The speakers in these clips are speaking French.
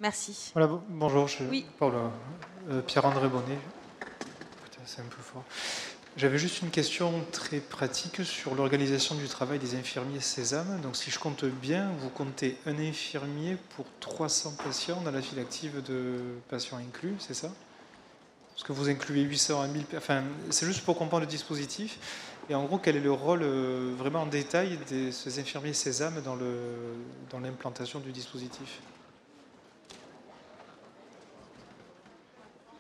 Merci. Voilà, bonjour, Oui. Pierre-André Bonnet. Putain, c'est un peu fort. J'avais juste une question très pratique sur l'organisation du travail des infirmiers Sésame. Donc si je compte bien, vous comptez un infirmier pour 300 patients dans la file active de patients inclus, c'est ça? Parce que vous incluez 800 à 1000... Enfin, c'est juste pour comprendre le dispositif. Et en gros, quel est le rôle vraiment en détail de ces infirmiers Sésame dans l'implantation du dispositif?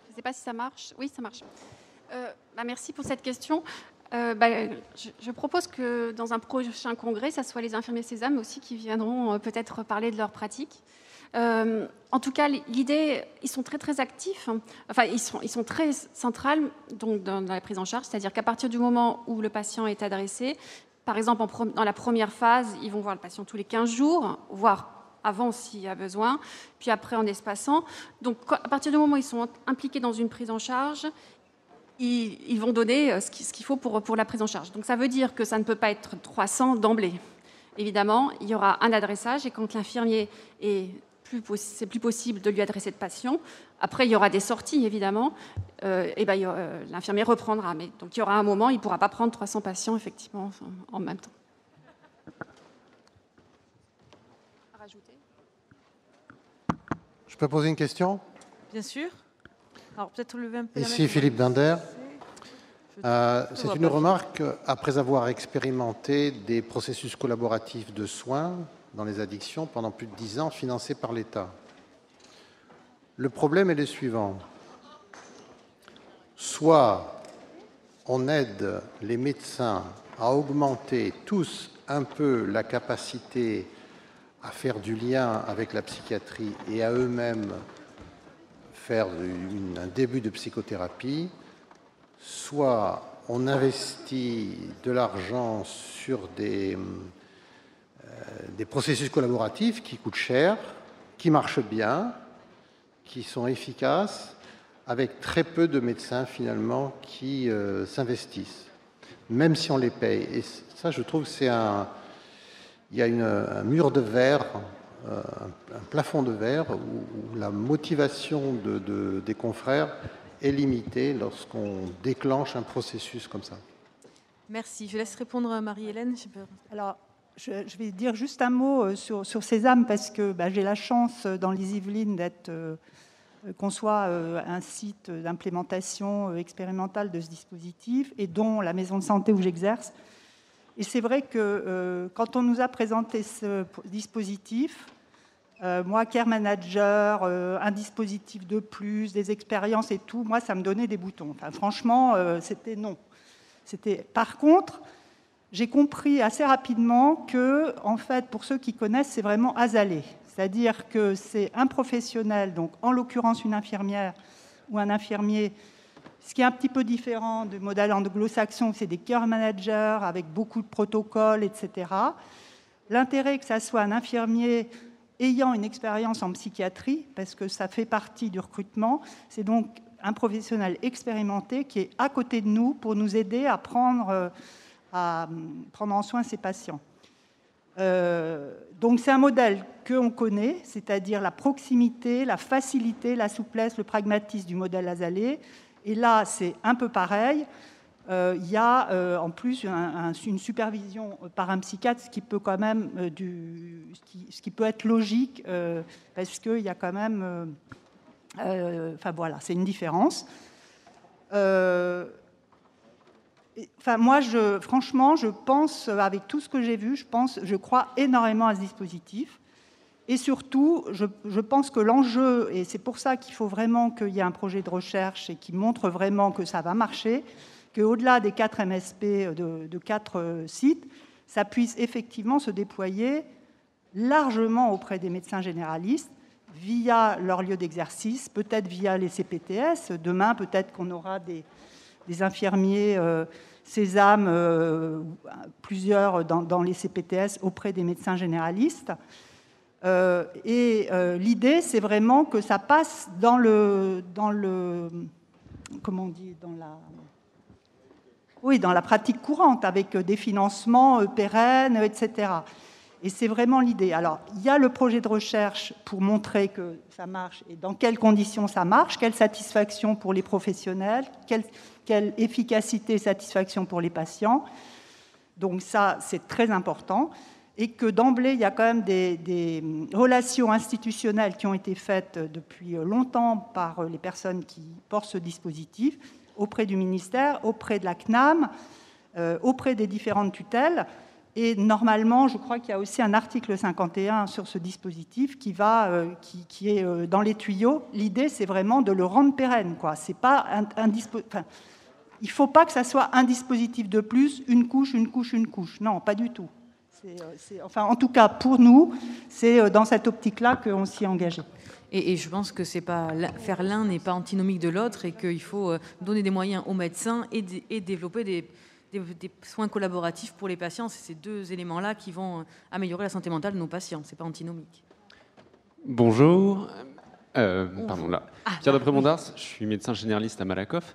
Je ne sais pas si ça marche. Oui, ça marche. Merci pour cette question. Je propose que dans un prochain congrès, ça soit les infirmiers Sésame aussi qui viendront peut-être parler de leur pratique. En tout cas, l'idée, ils sont très très actifs. Enfin, ils sont très centrales donc dans la prise en charge, c'est-à-dire qu'à partir du moment où le patient est adressé, par exemple dans la première phase, ils vont voir le patient tous les 15 jours, voire avant s'il y a besoin, puis après en espaçant. Donc à partir du moment où ils sont impliqués dans une prise en charge, ils vont donner ce qu'il faut pour la prise en charge. Donc ça veut dire que ça ne peut pas être 300 d'emblée. Évidemment, il y aura un adressage et quand l'infirmier c'est plus possible de lui adresser de patients, après il y aura des sorties évidemment, l'infirmier reprendra. Mais donc il y aura un moment, il ne pourra pas prendre 300 patients effectivement en même temps. Je peux poser une question? Bien sûr. Alors peut-être lever un peu. Ici Philippe Binder. C'est une remarque après avoir expérimenté des processus collaboratifs de soins dans les addictions pendant plus de 10 ans, financés par l'État. Le problème est le suivant. Soit on aide les médecins à augmenter tous un peu la capacité à faire du lien avec la psychiatrie et à eux-mêmes faire un début de psychothérapie, soit on investit de l'argent sur des processus collaboratifs qui coûtent cher, qui marchent bien, qui sont efficaces, avec très peu de médecins finalement qui s'investissent, même si on les paye. Et ça, je trouve, il y a un mur de verre, un plafond de verre où la motivation des confrères est limitée lorsqu'on déclenche un processus comme ça. Merci. Je laisse répondre à Marie-Hélène. Alors, je vais dire juste un mot sur Sésame parce que j'ai la chance dans les Yvelines qu'on soit un site d'implémentation expérimentale de ce dispositif et dont la maison de santé où j'exerce. Et c'est vrai que quand on nous a présenté ce dispositif, moi, care manager, un dispositif de plus, des expériences et tout, moi, ça me donnait des boutons. Enfin, franchement, c'était non. Par contre, j'ai compris assez rapidement que, en fait, pour ceux qui connaissent, c'est vraiment azalé. C'est-à-dire que c'est un professionnel, donc en l'occurrence une infirmière ou un infirmier, ce qui est un petit peu différent du modèle anglo-saxon, c'est des care managers avec beaucoup de protocoles, etc. L'intérêt que ça soit un infirmier ayant une expérience en psychiatrie, parce que ça fait partie du recrutement, c'est donc un professionnel expérimenté qui est à côté de nous pour nous aider à prendre en soin ces patients. Donc c'est un modèle qu'on connaît, c'est-à-dire la proximité, la facilité, la souplesse, le pragmatisme du modèle azalé. Et là, c'est un peu pareil. Il y a en plus une supervision par un psychiatre, ce qui peut quand même ce qui peut être logique, parce qu'il y a quand même... Enfin voilà, c'est une différence. Moi, franchement, je pense, avec tout ce que j'ai vu, je crois énormément à ce dispositif. Et surtout, je pense que l'enjeu, et c'est pour ça qu'il faut vraiment qu'il y ait un projet de recherche et qui montre vraiment que ça va marcher, qu'au-delà des 4 MSP de 4 sites, ça puisse effectivement se déployer largement auprès des médecins généralistes, via leur lieu d'exercice, peut-être via les CPTS. Demain, peut-être qu'on aura des infirmiers Sésame, plusieurs dans les CPTS auprès des médecins généralistes. L'idée, c'est vraiment que ça passe dans la pratique courante, avec des financements pérennes, etc. Et c'est vraiment l'idée. Alors, il y a le projet de recherche pour montrer que ça marche et dans quelles conditions ça marche, quelle satisfaction pour les professionnels, quelle efficacité et satisfaction pour les patients. Donc ça, c'est très important. Et que d'emblée, il y a quand même des relations institutionnelles qui ont été faites depuis longtemps par les personnes qui portent ce dispositif, auprès du ministère, auprès de la CNAM, auprès des différentes tutelles. Et normalement, je crois qu'il y a aussi un article 51 sur ce dispositif qui est dans les tuyaux. L'idée, c'est vraiment de le rendre pérenne, quoi. C'est pas il ne faut pas que ça soit un dispositif de plus, une couche, une couche, une couche. Non, pas du tout. Enfin, en tout cas, pour nous, c'est dans cette optique-là qu'on s'y est engagé. Et je pense que faire l'un n'est pas antinomique de l'autre et qu'il faut donner des moyens aux médecins et développer des soins collaboratifs pour les patients. C'est ces deux éléments-là qui vont améliorer la santé mentale de nos patients. Ce n'est pas antinomique. Bonjour. Pardon, là. Pierre de Prémondars, je suis médecin généraliste à Malakoff.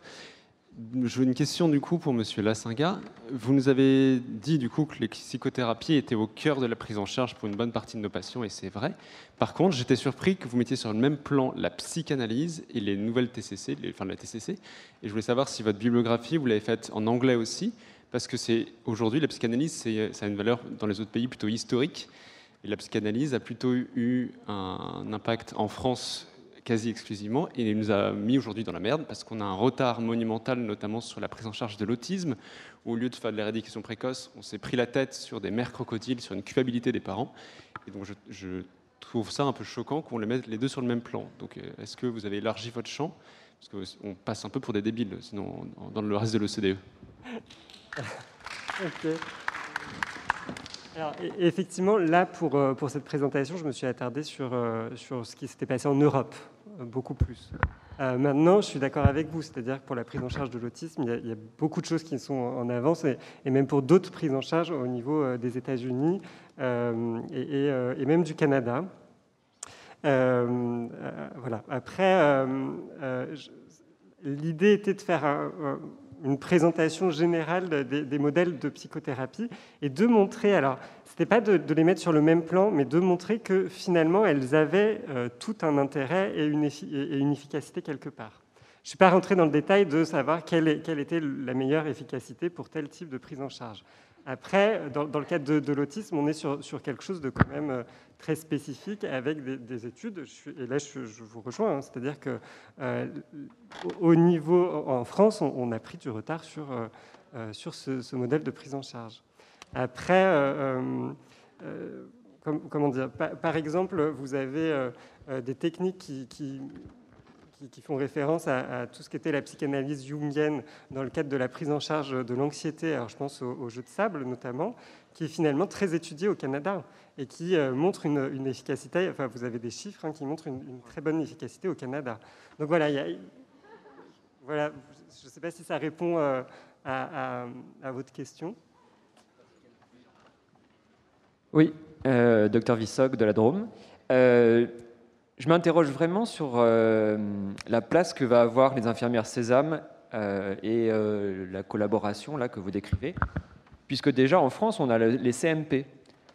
J'ai une question du coup pour Monsieur Lassinga. Vous nous avez dit du coup que les psychothérapies étaient au cœur de la prise en charge pour une bonne partie de nos patients, et c'est vrai. Par contre, j'étais surpris que vous mettiez sur le même plan la psychanalyse et les nouvelles TCC, la TCC. Et je voulais savoir si votre bibliographie, vous l'avez faite en anglais aussi, parce que aujourd'hui, la psychanalyse, ça a une valeur dans les autres pays plutôt historique. Et la psychanalyse a plutôt eu un impact en France quasi exclusivement, et il nous a mis aujourd'hui dans la merde parce qu'on a un retard monumental, notamment sur la prise en charge de l'autisme, où au lieu de faire de l'éradication précoce, on s'est pris la tête sur des mères crocodiles, sur une culpabilité des parents. Et donc je trouve ça un peu choquant qu'on les mette les deux sur le même plan. Donc est-ce que vous avez élargi votre champ? Parce qu'on passe un peu pour des débiles, sinon, dans le reste de l'OCDE. Ok. Alors, effectivement, là, pour cette présentation, je me suis attardé sur ce qui s'était passé en Europe, beaucoup plus. Maintenant, je suis d'accord avec vous, c'est-à-dire que pour la prise en charge de l'autisme, il y a beaucoup de choses qui sont en avance, et même pour d'autres prises en charge au niveau des États-Unis et même du Canada. Voilà. Après, l'idée était de faire une présentation générale des modèles de psychothérapie et de montrer, alors c'était pas de les mettre sur le même plan, mais de montrer que finalement elles avaient tout un intérêt et une efficacité quelque part. Je ne suis pas rentré dans le détail de savoir quelle était la meilleure efficacité pour tel type de prise en charge. Après, dans le cadre de l'autisme, on est sur quelque chose de quand même très spécifique avec des études. Et là, je vous rejoins, hein, c'est-à-dire que au niveau en France, on a pris du retard sur ce modèle de prise en charge. Après, comment dire, par exemple, vous avez des techniques qui font référence à tout ce qu'était la psychanalyse jungienne dans le cadre de la prise en charge de l'anxiété. Alors, je pense au jeu de sable notamment, qui est finalement très étudié au Canada et qui montre une efficacité. Enfin, vous avez des chiffres qui montrent une très bonne efficacité au Canada. Donc voilà, voilà, je ne sais pas si ça répond à votre question. Oui, docteur Vissog de la Drôme. Je m'interroge vraiment sur la place que va avoir les infirmières Sésame et la collaboration là, que vous décrivez, puisque déjà en France, on a les CMP.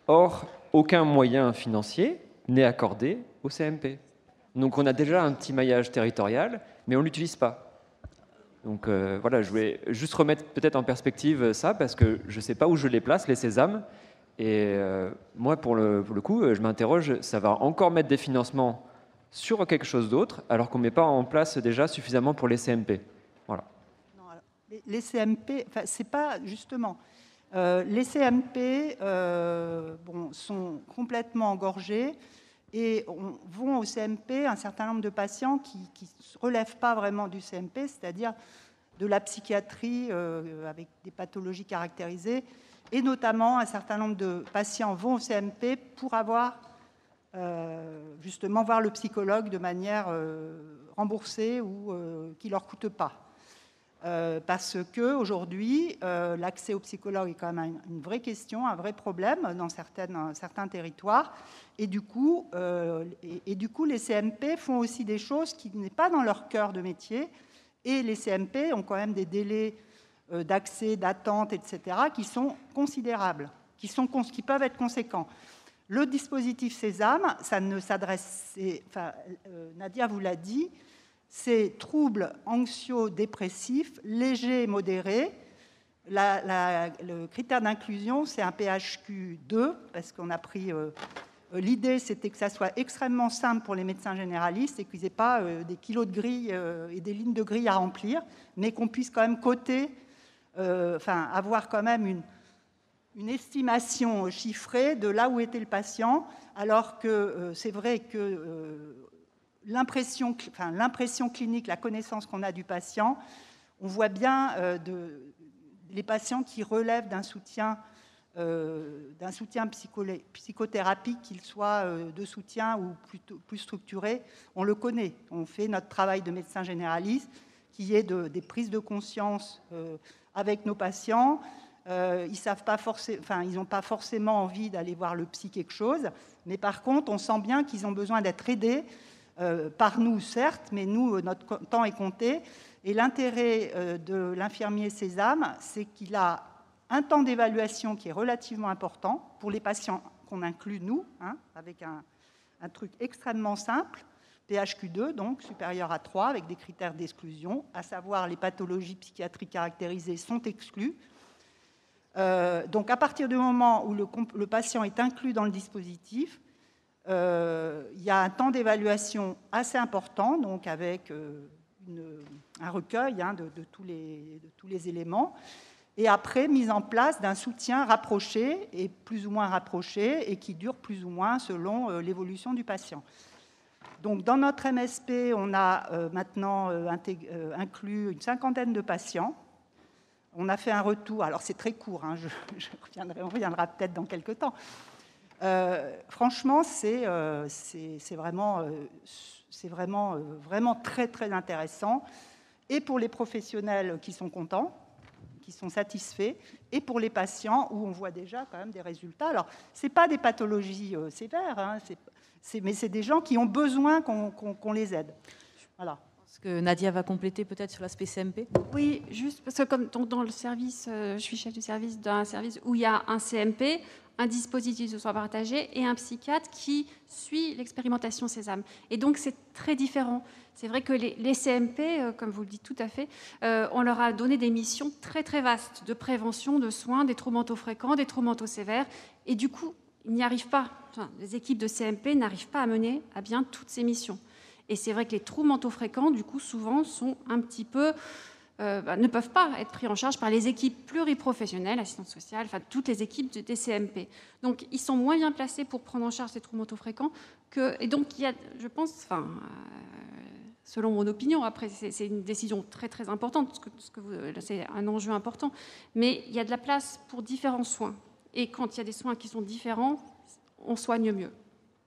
Or, aucun moyen financier n'est accordé aux CMP. Donc on a déjà un petit maillage territorial, mais on ne l'utilise pas. Donc voilà, je voulais juste remettre peut-être en perspective ça, parce que je ne sais pas où je les place, les Sésames. Et moi, pour le coup, je m'interroge, ça va encore mettre des financements sur quelque chose d'autre, alors qu'on ne met pas en place déjà suffisamment pour les CMP. Voilà. Non, alors, les CMP, enfin, c'est pas justement. Les CMP sont complètement engorgés et vont au CMP un certain nombre de patients qui ne relèvent pas vraiment du CMP, c'est-à-dire de la psychiatrie avec des pathologies caractérisées, et notamment un certain nombre de patients vont au CMP pour justement voir le psychologue de manière remboursée ou qui ne leur coûte pas. Parce qu'aujourd'hui, l'accès au psychologue est quand même une vraie question, un vrai problème dans certains territoires. Et du coup, les CMP font aussi des choses qui n'est pas dans leur cœur de métier. Et les CMP ont quand même des délais d'accès, d'attente, etc., qui sont considérables, qui peuvent être conséquents. Le dispositif Sésame, ça ne s'adresse, Nadia vous l'a dit, c'est troubles anxio-dépressifs, légers et modérés. Le critère d'inclusion, c'est un PHQ 2, parce qu'on a pris... L'idée, c'était que ça soit extrêmement simple pour les médecins généralistes et qu'ils n'aient pas des kilos de grilles et des lignes de grilles à remplir, mais qu'on puisse quand même coter, avoir quand même une estimation chiffrée de là où était le patient, alors que c'est vrai que l'impression clinique, la connaissance qu'on a du patient, on voit bien les patients qui relèvent d'un soutien psychothérapique, qu'il soit de soutien ou plutôt plus structuré, on le connaît. On fait notre travail de médecin généraliste, qui est des prises de conscience avec nos patients. Ils n'ont pas forcément envie d'aller voir le psy quelque chose, mais par contre, on sent bien qu'ils ont besoin d'être aidés par nous, certes, mais nous, notre temps est compté. Et l'intérêt de l'infirmier Sésame, c'est qu'il a un temps d'évaluation qui est relativement important pour les patients qu'on inclut, nous, avec un truc extrêmement simple, PHQ2, donc supérieur à 3, avec des critères d'exclusion, à savoir les pathologies psychiatriques caractérisées sont exclues. Donc à partir du moment où le patient est inclus dans le dispositif, il y a un temps d'évaluation assez important, donc avec un recueil de tous les éléments, et après, mise en place d'un soutien rapproché et plus ou moins rapproché et qui dure plus ou moins selon l'évolution du patient. Donc, dans notre MSP, on a maintenant inclus une 50aine de patients. On a fait un retour, alors c'est très court, on reviendra peut-être dans quelques temps. Franchement, c'est vraiment très, très intéressant, et pour les professionnels qui sont contents, qui sont satisfaits, et pour les patients où on voit déjà quand même des résultats. Alors, ce n'est pas des pathologies sévères, mais c'est des gens qui ont besoin qu'on les aide. Voilà. Est-ce que Nadia va compléter peut-être sur l'aspect CMP ? Oui, juste parce que comme dans le service, je suis chef de service d'un service où il y a un CMP, un dispositif de soins partagés et un psychiatre qui suit l'expérimentation Sésame. Et donc, c'est très différent. C'est vrai que les CMP, comme vous le dites tout à fait, on leur a donné des missions très, très vastes de prévention, de soins, des troubles mentaux fréquents, des troubles mentaux sévères. Et du coup, ils n'y arrivent pas. Les équipes de CMP n'arrivent pas à mener à bien toutes ces missions. Et c'est vrai que les troubles mentaux fréquents, du coup, souvent, sont un petit peu... ne peuvent pas être pris en charge par les équipes pluriprofessionnelles, assistantes sociales, enfin toutes les équipes des CMP. Donc ils sont moins bien placés pour prendre en charge ces troubles mentaux fréquents et donc il y a, je pense, selon mon opinion, après c'est une décision très très importante, c'est un enjeu important, mais il y a de la place pour différents soins. Et quand il y a des soins qui sont différents, on soigne mieux.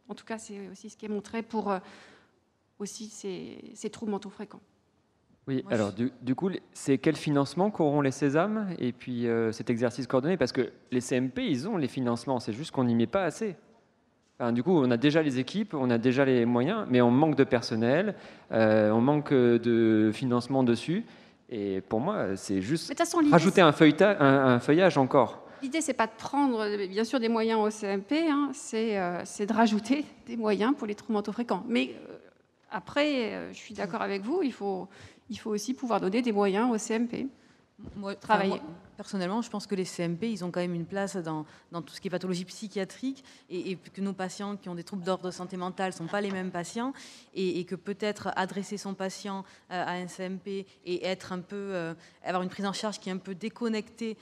En tout cas, c'est aussi ce qui est montré pour aussi ces troubles mentaux fréquents. Oui, alors du coup, c'est quel financement qu'auront les Sésames et puis cet exercice coordonné? Parce que les CMP, ils ont les financements, c'est juste qu'on n'y met pas assez. Enfin, du coup, on a déjà les équipes, on a déjà les moyens, mais on manque de personnel, on manque de financement dessus. Et pour moi, c'est juste rajouter un feuillage encore. L'idée, c'est pas de prendre, bien sûr, des moyens au CMP, c'est de rajouter des moyens pour les troubles mentaux fréquents. Mais après, je suis d'accord avec vous, il faut aussi pouvoir donner des moyens au CMP. Travailler. Personnellement, je pense que les CMP, ils ont quand même une place dans tout ce qui est pathologie psychiatrique et que nos patients qui ont des troubles d'ordre de santé mentale ne sont pas les mêmes patients et que peut-être adresser son patient à un CMP et être un peu, avoir une prise en charge qui est un peu déconnectée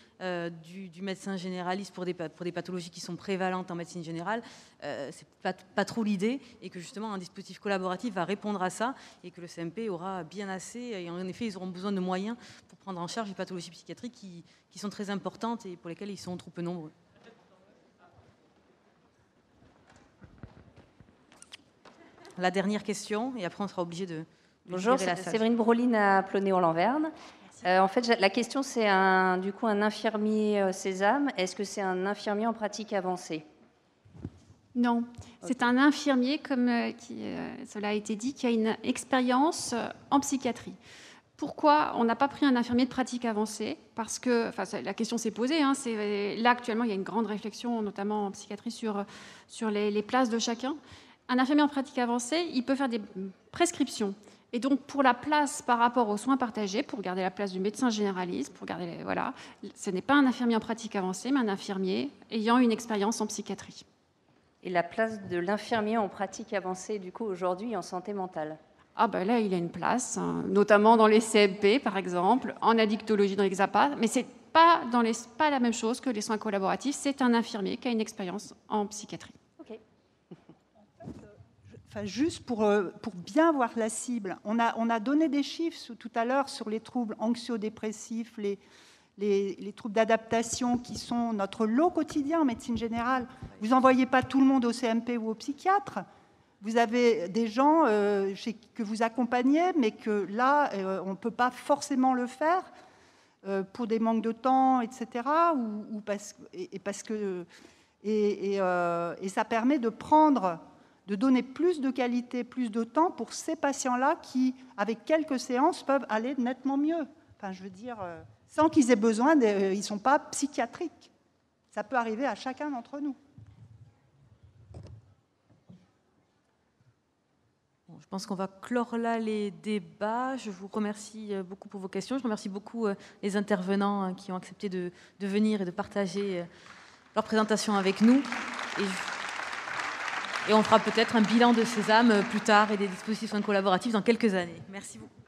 du médecin généraliste pour des pathologies qui sont prévalentes en médecine générale, c'est pas trop l'idée et que justement un dispositif collaboratif va répondre à ça et que le CMP aura bien assez et en effet ils auront besoin de moyens pour prendre en charge les pathologies psychiatriques qui sont très importantes et pour lesquelles ils sont trop peu nombreux. La dernière question, et après on sera obligé de Bonjour, c'est Séverine Broline à Plonéon-Lanverne. En fait, la question, c'est du coup un infirmier Sésame. Est-ce que c'est un infirmier en pratique avancée? Non, c'est un infirmier, comme cela a été dit, qui a une expérience en psychiatrie. Pourquoi on n'a pas pris un infirmier de pratique avancée? Parce que, la question s'est posée. Là, actuellement, il y a une grande réflexion, notamment en psychiatrie, sur les places de chacun. Un infirmier en pratique avancée, il peut faire des prescriptions. Et donc, pour la place par rapport aux soins partagés, pour garder la place du médecin généraliste, ce n'est pas un infirmier en pratique avancée, mais un infirmier ayant une expérience en psychiatrie. Et la place de l'infirmier en pratique avancée, du coup, aujourd'hui, en santé mentale? Là, il a une place, notamment dans les CMP, par exemple, en addictologie dans l'Exapa, mais c'est pas la même chose que les soins collaboratifs. C'est un infirmier qui a une expérience en psychiatrie. Okay. Juste pour bien voir la cible, on a donné des chiffres tout à l'heure sur les troubles anxio-dépressifs, les troubles d'adaptation qui sont notre lot quotidien en médecine générale. Vous n'envoyez pas tout le monde au CMP ou au psychiatre. Vous avez des gens que vous accompagnez, mais que là, on ne peut pas forcément le faire pour des manques de temps, etc. Et ça permet de donner plus de qualité, plus de temps pour ces patients-là qui, avec quelques séances, peuvent aller nettement mieux. Je veux dire, sans qu'ils aient besoin, ils ne sont pas psychiatriques. Ça peut arriver à chacun d'entre nous. Je pense qu'on va clore là les débats. Je vous remercie beaucoup pour vos questions. Je remercie beaucoup les intervenants qui ont accepté de venir et de partager leur présentation avec nous. Et on fera peut-être un bilan de Sésame plus tard et des dispositifs collaboratifs dans quelques années. Merci beaucoup.